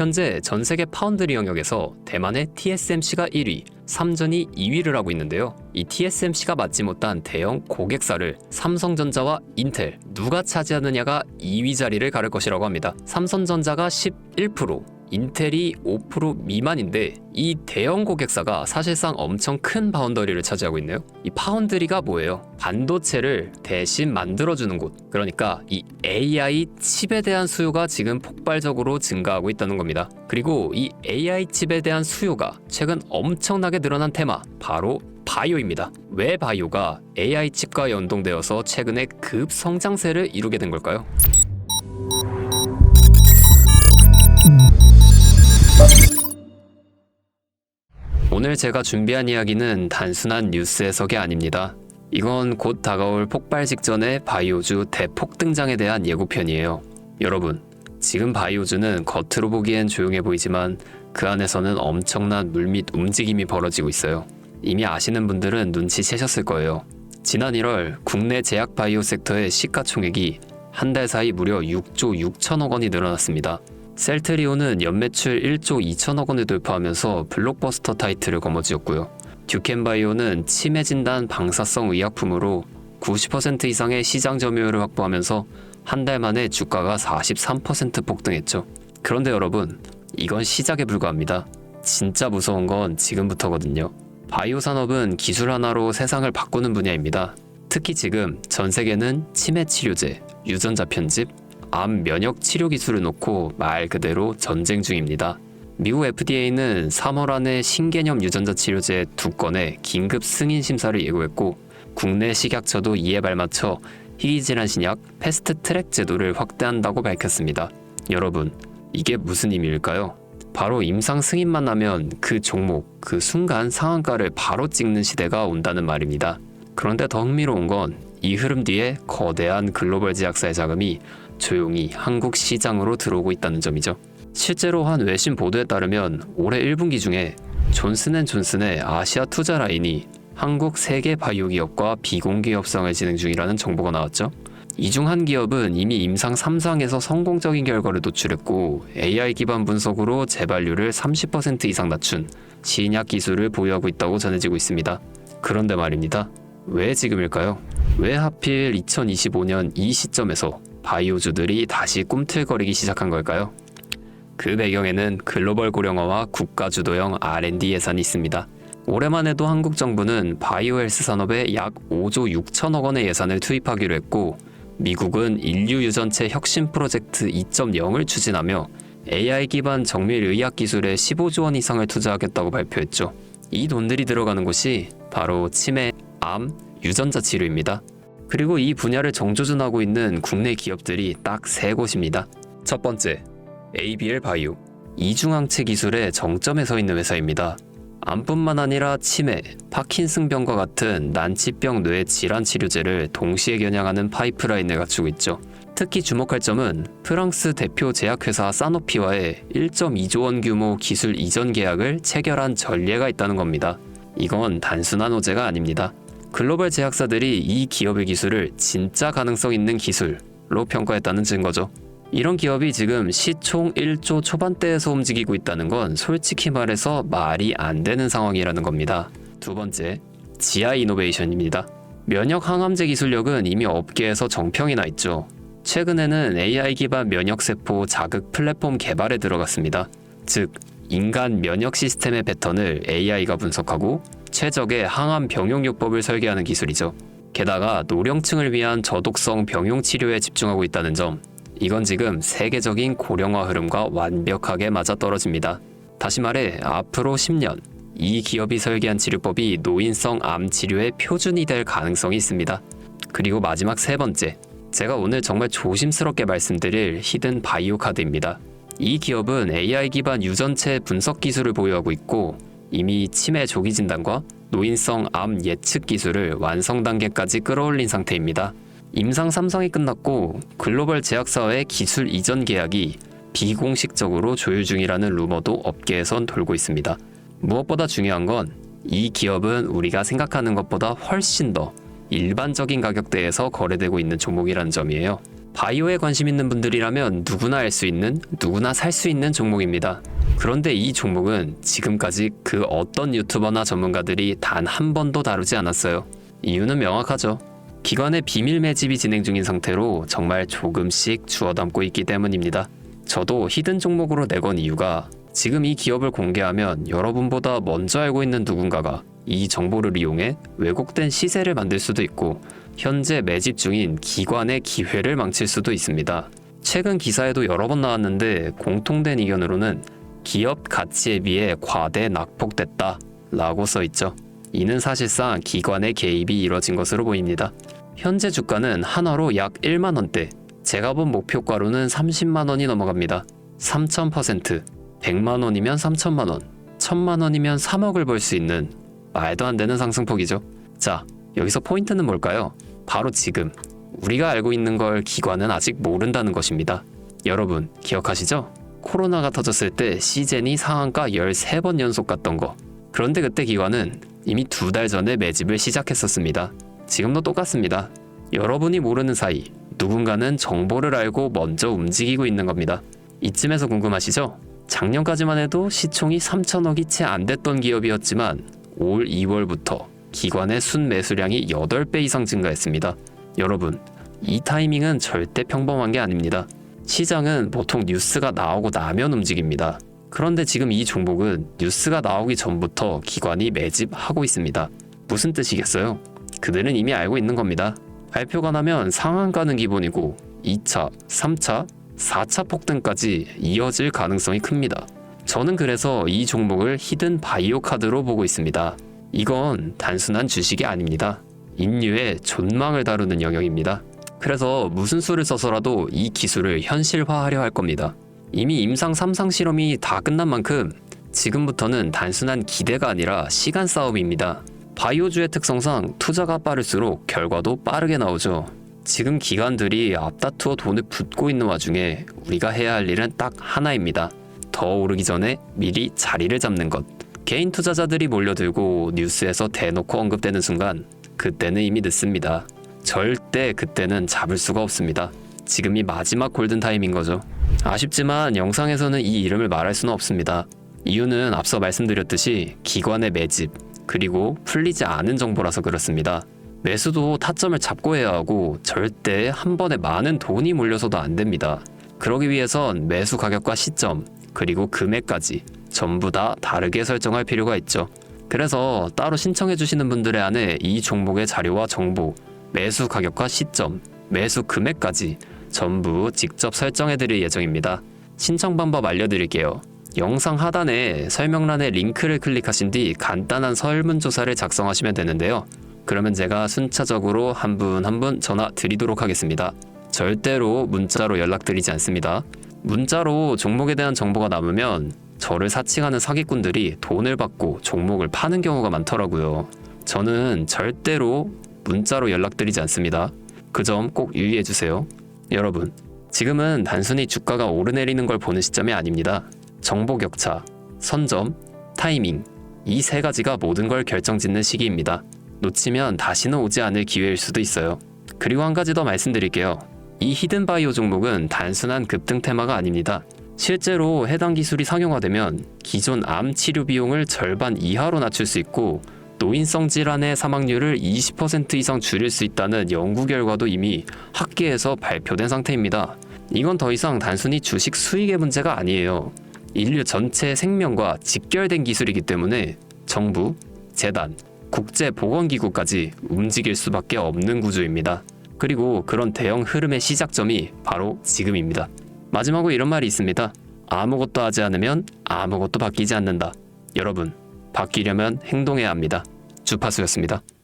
현재 전 세계 파운드리 영역에서 대만의 TSMC가 1위, 삼전이 2위를 하고 있는데요. 이 TSMC가 맡지 못한 대형 고객사를 삼성전자와 인텔 누가 차지하느냐가 2위 자리를 가를 것이라고 합니다. 삼성전자가 11%, 인텔이 5% 미만인데 이 대형 고객사가 사실상 엄청 큰 파운더리를 차지하고 있네요. 이 파운드리가 뭐예요? 반도체를 대신 만들어주는 곳. 그러니까 이 AI 칩에 대한 수요가 지금 폭발적으로 증가하고 있다는 겁니다. 그리고 이 AI 칩에 대한 수요가 최근 엄청나게 늘어난 테마, 바로 바이오입니다. 왜 바이오가 AI 칩과 연동되어서 최근에 급성장세를 이루게 된 걸까요? 오늘 제가 준비한 이야기는 단순한 뉴스 해석이 아닙니다. 이건 곧 다가올 폭발 직전의 바이오주 대폭 등장에 대한 예고편이에요. 여러분, 지금 바이오주는 겉으로 보기엔 조용해 보이지만 그 안에서는 엄청난 물밑 움직임이 벌어지고 있어요. 이미 아시는 분들은 눈치채셨을 거예요. 지난 1월 국내 제약 바이오 섹터의 시가총액이 한 달 사이 무려 6조 6천억 원이 늘어났습니다. 셀트리온은 연매출 1조 2천억 원을 돌파하면서 블록버스터 타이틀을 거머쥐었고요. 듀켄바이오는 치매 진단 방사성 의약품으로 90% 이상의 시장 점유율을 확보하면서 한 달 만에 주가가 43% 폭등했죠. 그런데 여러분, 이건 시작에 불과합니다. 진짜 무서운 건 지금부터거든요. 바이오 산업은 기술 하나로 세상을 바꾸는 분야입니다. 특히 지금 전 세계는 치매 치료제, 유전자 편집, 암 면역 치료 기술을 놓고 말 그대로 전쟁 중입니다. 미국 FDA는 3월 안에 신개념 유전자 치료제 2건의 긴급 승인 심사를 예고했고 국내 식약처도 이에 발맞춰 희귀질환 신약 패스트 트랙 제도를 확대한다고 밝혔습니다. 여러분, 이게 무슨 의미일까요? 바로 임상 승인만 나면 그 종목, 그 순간 상한가를 바로 찍는 시대가 온다는 말입니다. 그런데 더 흥미로운 건 이 흐름 뒤에 거대한 글로벌 제약사의 자금이 조용히 한국 시장으로 들어오고 있다는 점이죠. 실제로 한 외신 보도에 따르면 올해 1분기 중에 존슨앤존슨의 아시아 투자 라인이 한국 세계 바이오 기업과 비공개 협상을 진행 중이라는 정보가 나왔죠. 이 중 한 기업은 이미 임상 3상에서 성공적인 결과를 노출했고 AI 기반 분석으로 재발률을 30% 이상 낮춘 신약 기술을 보유하고 있다고 전해지고 있습니다. 그런데 말입니다. 왜 지금일까요? 왜 하필 2025년 이 시점에서 바이오주들이 다시 꿈틀거리기 시작한 걸까요? 그 배경에는 글로벌 고령화와 국가 주도형 R&D 예산이 있습니다. 올해만 해도 한국 정부는 바이오 헬스 산업에 약 5조 6천억 원의 예산을 투입하기로 했고 미국은 인류 유전체 혁신 프로젝트 2.0을 추진하며 AI 기반 정밀 의학 기술에 15조 원 이상을 투자하겠다고 발표했죠. 이 돈들이 들어가는 곳이 바로 치매, 암, 유전자 치료입니다. 그리고 이 분야를 정조준하고 있는 국내 기업들이 딱 3곳입니다. 첫 번째, ABL 바이오. 이중항체 기술의 정점에 서 있는 회사입니다. 암뿐만 아니라 치매, 파킨슨병과 같은 난치병 뇌 질환 치료제를 동시에 겨냥하는 파이프라인을 갖추고 있죠. 특히 주목할 점은 프랑스 대표 제약회사 사노피와의 1.2조 원 규모 기술 이전 계약을 체결한 전례가 있다는 겁니다. 이건 단순한 호재가 아닙니다. 글로벌 제약사들이 이 기업의 기술을 진짜 가능성 있는 기술로 평가했다는 증거죠. 이런 기업이 지금 시총 1조 초반대에서 움직이고 있다는 건 솔직히 말해서 말이 안 되는 상황이라는 겁니다. 두 번째, GI 이노베이션입니다. 면역 항암제 기술력은 이미 업계에서 정평이 나 있죠. 최근에는 AI 기반 면역세포 자극 플랫폼 개발에 들어갔습니다. 즉, 인간 면역 시스템의 패턴을 AI가 분석하고 최적의 항암 병용요법을 설계하는 기술이죠. 게다가 노령층을 위한 저독성 병용 치료에 집중하고 있다는 점, 이건 지금 세계적인 고령화 흐름과 완벽하게 맞아떨어집니다. 다시 말해 앞으로 10년 이 기업이 설계한 치료법이 노인성 암 치료의 표준이 될 가능성이 있습니다. 그리고 마지막 세 번째, 제가 오늘 정말 조심스럽게 말씀드릴 히든 바이오 카드입니다. 이 기업은 AI 기반 유전체 분석 기술을 보유하고 있고 이미 치매 조기 진단과 노인성 암 예측 기술을 완성 단계까지 끌어올린 상태입니다. 임상 3상이 끝났고 글로벌 제약사와의 기술 이전 계약이 비공식적으로 조율 중이라는 루머도 업계에선 돌고 있습니다. 무엇보다 중요한 건 이 기업은 우리가 생각하는 것보다 훨씬 더 일반적인 가격대에서 거래되고 있는 종목이라는 점이에요. 바이오에 관심 있는 분들이라면 누구나 알 수 있는, 누구나 살 수 있는 종목입니다. 그런데 이 종목은 지금까지 그 어떤 유튜버나 전문가들이 단 한 번도 다루지 않았어요. 이유는 명확하죠. 기관의 비밀 매집이 진행 중인 상태로 정말 조금씩 주워 담고 있기 때문입니다. 저도 히든 종목으로 내건 이유가 지금 이 기업을 공개하면 여러분보다 먼저 알고 있는 누군가가 이 정보를 이용해 왜곡된 시세를 만들 수도 있고 현재 매집 중인 기관의 기회를 망칠 수도 있습니다. 최근 기사에도 여러 번 나왔는데 공통된 의견으로는 기업 가치에 비해 과대 낙폭됐다 라고 써있죠. 이는 사실상 기관의 개입이 이뤄진 것으로 보입니다. 현재 주가는 한화로 약 1만원대, 제가 본 목표가로는 30만원이 넘어갑니다. 3000%, 100만원이면 3천만원, 1000만원이면 3억을 벌 수 있는 말도 안 되는 상승폭이죠. 자, 여기서 포인트는 뭘까요? 바로 지금 우리가 알고 있는 걸 기관은 아직 모른다는 것입니다. 여러분 기억하시죠? 코로나가 터졌을 때 시젠이 상한가 13번 연속 갔던 거. 그런데 그때 기관은 이미 2달 전에 매집을 시작했었습니다. 지금도 똑같습니다. 여러분이 모르는 사이 누군가는 정보를 알고 먼저 움직이고 있는 겁니다. 이쯤에서 궁금하시죠? 작년까지만 해도 시총이 3천억이 채 안 됐던 기업이었지만 올 2월부터 기관의 순매수량이 8배 이상 증가했습니다. 여러분, 이 타이밍은 절대 평범한 게 아닙니다. 시장은 보통 뉴스가 나오고 나면 움직입니다. 그런데 지금 이 종목은 뉴스가 나오기 전부터 기관이 매집하고 있습니다. 무슨 뜻이겠어요? 그들은 이미 알고 있는 겁니다. 발표가 나면 상한가는 기본이고 2차, 3차, 4차 폭등까지 이어질 가능성이 큽니다. 저는 그래서 이 종목을 히든 바이오 카드로 보고 있습니다. 이건 단순한 주식이 아닙니다. 인류의 존망을 다루는 영역입니다. 그래서 무슨 수를 써서라도 이 기술을 현실화하려 할 겁니다. 이미 임상 3상 실험이 다 끝난 만큼 지금부터는 단순한 기대가 아니라 시간 싸움입니다. 바이오주의 특성상 투자가 빠를수록 결과도 빠르게 나오죠. 지금 기관들이 앞다투어 돈을 붓고 있는 와중에 우리가 해야 할 일은 딱 하나입니다. 더 오르기 전에 미리 자리를 잡는 것. 개인 투자자들이 몰려들고 뉴스에서 대놓고 언급되는 순간 그때는 이미 늦습니다. 절대 그때는 잡을 수가 없습니다. 지금이 마지막 골든타임인 거죠. 아쉽지만 영상에서는 이 이름을 말할 수는 없습니다. 이유는 앞서 말씀드렸듯이 기관의 매집, 그리고 풀리지 않은 정보라서 그렇습니다. 매수도 타점을 잡고 해야 하고 절대 한 번에 많은 돈이 몰려서도 안 됩니다. 그러기 위해선 매수 가격과 시점, 그리고 금액까지 전부 다 다르게 설정할 필요가 있죠. 그래서 따로 신청해 주시는 분들의 안에 이 종목의 자료와 정보, 매수 가격과 시점, 매수 금액까지 전부 직접 설정해 드릴 예정입니다. 신청 방법 알려드릴게요. 영상 하단에 설명란에 링크를 클릭하신 뒤 간단한 설문조사를 작성하시면 되는데요. 그러면 제가 순차적으로 한 분 한 분 전화 드리도록 하겠습니다. 절대로 문자로 연락드리지 않습니다. 문자로 종목에 대한 정보가 남으면 저를 사칭하는 사기꾼들이 돈을 받고 종목을 파는 경우가 많더라고요. 저는 절대로 문자로 연락드리지 않습니다. 그 점 꼭 유의해주세요. 여러분, 지금은 단순히 주가가 오르내리는 걸 보는 시점이 아닙니다. 정보 격차, 선점, 타이밍, 이 세 가지가 모든 걸 결정짓는 시기입니다. 놓치면 다시는 오지 않을 기회일 수도 있어요. 그리고 한 가지 더 말씀드릴게요. 이 히든바이오 종목은 단순한 급등 테마가 아닙니다. 실제로 해당 기술이 상용화되면 기존 암 치료 비용을 절반 이하로 낮출 수 있고 노인성 질환의 사망률을 20% 이상 줄일 수 있다는 연구 결과도 이미 학계에서 발표된 상태입니다. 이건 더 이상 단순히 주식 수익의 문제가 아니에요. 인류 전체의 생명과 직결된 기술이기 때문에 정부, 재단, 국제보건기구까지 움직일 수밖에 없는 구조입니다. 그리고 그런 대형 흐름의 시작점이 바로 지금입니다. 마지막으로 이런 말이 있습니다. 아무것도 하지 않으면 아무것도 바뀌지 않는다. 여러분, 바뀌려면 행동해야 합니다. 주파수였습니다.